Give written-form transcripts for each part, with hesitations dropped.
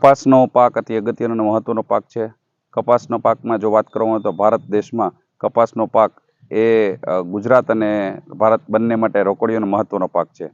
કપાસનો પાક અતિ અગત્યનો અને મહત્વનો પાક છે। કપાસનો પાકમાં જો વાત કરવામાં આવે તો ભારત દેશમાં કપાસનો પાક એ ગુજરાત અને ભારત બંને માટે રોકડીઓનો મહત્વનો પાક છે।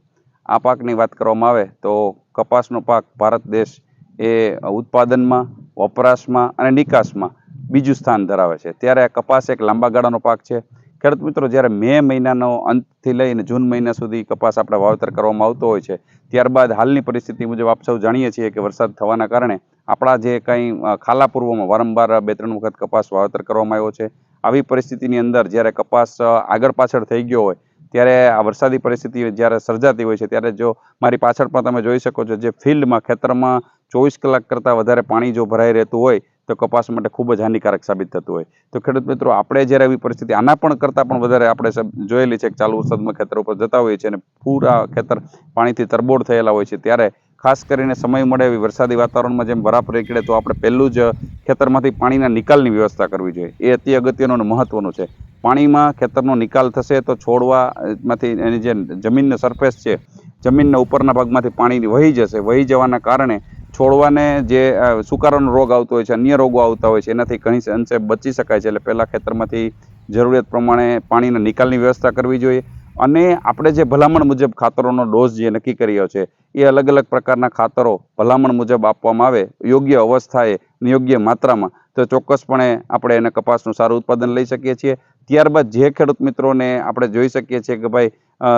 આ પાકની વાત કરવામાં આવે તો કપાસનો પાક ભારત દેશ એ ઉત્પાદનમાં, વપરાશમાં અને નિકાસમાં બીજું સ્થાન ધરાવે છે। ત્યારે આ કપાસ એક લાંબા ગાળાનો પાક છે। ખેડૂત મિત્રો, જ્યારે મે મહિનાનો અંતથી લઈને જૂન મહિના સુધી કપાસ આપણે વાવેતર કરવામાં આવતો હોય છે, ત્યારબાદ હાલની પરિસ્થિતિ મુજબ આપ સૌ જાણીએ છીએ કે વરસાદ થવાના કારણે આપણા જે કંઈ ખાલા પૂર્વમાં વારંવાર 2-3 વખત કપાસ વાવેતર કરવામાં આવ્યો છે। આવી પરિસ્થિતિની અંદર જ્યારે કપાસ આગળ પાછળ થઈ ગયો હોય ત્યારે આ વરસાદી પરિસ્થિતિ જ્યારે સર્જાતી હોય છે, ત્યારે જો મારી પાછળ પણ તમે જોઈ શકો છો, જે ફિલ્ડમાં ખેતરમાં 24 કલાક કરતાં વધારે પાણી જો ભરાઈ રહેતું હોય તો કપાસ માટે ખૂબ જ હાનિકારક સાબિત થતું હોય। તો ખેડૂત મિત્રો, આપણે જ્યારે આવી પરિસ્થિતિ આના પણ કરતાં પણ વધારે આપણે જોયેલી છે કે ચાલુ વરસાદમાં ખેતર ઉપર જતા હોઈએ છીએ અને પૂરા ખેતર પાણીથી તરબોળ થયેલા હોય છે, ત્યારે ખાસ કરીને સમય મળે એવી વરસાદી વાતાવરણમાં જેમ બરાબર નીકળે તો આપણે પહેલું જ ખેતરમાંથી પાણીના નિકાલની વ્યવસ્થા કરવી જોઈએ। એ અતિ અગત્યનું અને મહત્વનું છે। પાણીમાં ખેતરનો નિકાલ થશે તો છોડવામાંથી એની જે જમીનનો સરફેસ છે, જમીનના ઉપરના ભાગમાંથી પાણી વહી જશે। વહી જવાના કારણે છોડવાને જે સુકારાનો રોગ આવતો હોય છે, અન્ય રોગો આવતા હોય છે, એનાથી ઘણી અંશે બચી શકાય છે। એટલે પહેલાં ખેતરમાંથી જરૂરિયાત પ્રમાણે પાણીના નિકાલની વ્યવસ્થા કરવી જોઈએ। અને આપણે જે ભલામણ મુજબ ખાતરોનો ડોઝ જે નક્કી કર્યો છે, એ અલગ અલગ પ્રકારના ખાતરો ભલામણ મુજબ આપવામાં આવે યોગ્ય અવસ્થાએ, યોગ્ય માત્રામાં, તો ચોક્કસપણે આપણે એને કપાસનું સારું ઉત્પાદન લઈ શકીએ છીએ। ત્યારબાદ જે ખેડૂત મિત્રોને આપણે જોઈ શકીએ છીએ કે ભાઈ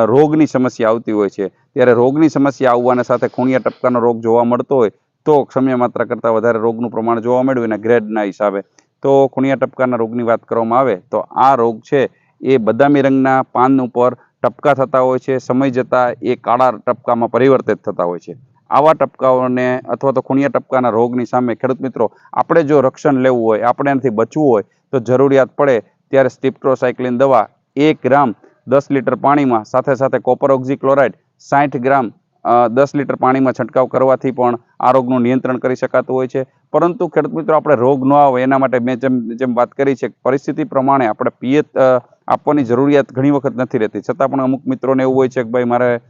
રોગની સમસ્યા આવતી હોય છે, ત્યારે રોગની સમસ્યા આવવાના સાથે ખૂણિયા ટપકાનો રોગ જોવા મળતો હોય તો સમય માત્રા કરતાં વધારે રોગનું પ્રમાણ જોવા મળ્યું અને ગ્રેડના હિસાબે તો ખૂણિયા ટપકાના રોગની વાત કરવામાં આવે તો આ રોગ છે એ બદામી રંગના પાન ઉપર ટપકા થતા હોય છે। સમય જતાં એ કાળા ટપકામાં પરિવર્તિત થતા હોય છે। આવા ટપકાઓને અથવા તો ખૂણિયા ટપકાના રોગની સામે ખેડૂત મિત્રો આપણે જો રક્ષણ લેવું હોય, આપણે એનાથી બચવું હોય તો જરૂરિયાત પડે ત્યારે સ્ટિપ્ટોસાયક્લિન દવા 1 ગ્રામ 10 લીટર પાણીમાં સાથે સાથે કોપર ઓક્ઝીક્લોરાઇડ 60 ગ્રામ 10 લીટર પાણીમાં છંટકાવ કરવાથી પણ આ રોગનું નિયંત્રણ કરી શકાતું હોય છે। પરંતુ ખેડૂત મિત્રો, આપણે રોગ ન આવે એના માટે મેં જેમ વાત કરી છે, પરિસ્થિતિ પ્રમાણે આપણે પિયત આપવાની જરૂરિયાત ઘણી વખત નથી રહેતી, છતાં પણ અમુક મિત્રોને એવું હોય છે કે ભાઈ મારે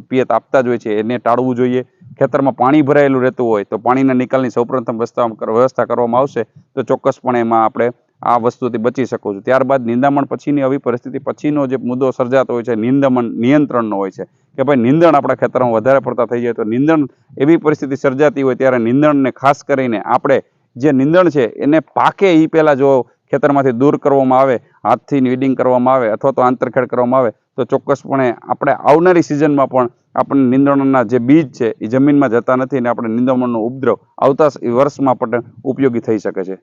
પિયત આપતા જ હોય છે, એને ટાળવું જોઈએ। ખેતરમાં પાણી ભરાયેલું રહેતું હોય તો પાણીના નિકાલની સૌપ્રથમ વ્યવસ્થા કરવામાં આવશે તો ચોક્કસપણે એમાં આપણે આ વસ્તુથી બચી શકો છો। ત્યારબાદ નિંદામણ પછીની આવી પરિસ્થિતિ પછીનો જે મુદ્દો સર્જાતો હોય છે, નિંદામણ નિયંત્રણનો હોય છે કે ભાઈ નીંદણ આપણા ખેતરમાં વધારે પડતા થઈ જાય તો નીંદણ એવી પરિસ્થિતિ સર્જાતી હોય ત્યારે નીંદણને ખાસ કરીને આપણે જે નીંદણ છે એને પાકે એ પહેલાં જો ખેતરમાંથી દૂર કરવામાં આવે, હાથથી વીડિંગ કરવામાં આવે અથવા તો આંતરખેડ કરવામાં આવે તો ચોક્કસપણે આપણે આવનારી સિઝનમાં પણ આપણને નીંદણના જે બીજ છે એ જમીનમાં જતા નથી અને આપણે નીંદણનો ઉપદ્રવ આવતા વર્ષમાં પણ ઉપયોગી થઈ શકે છે।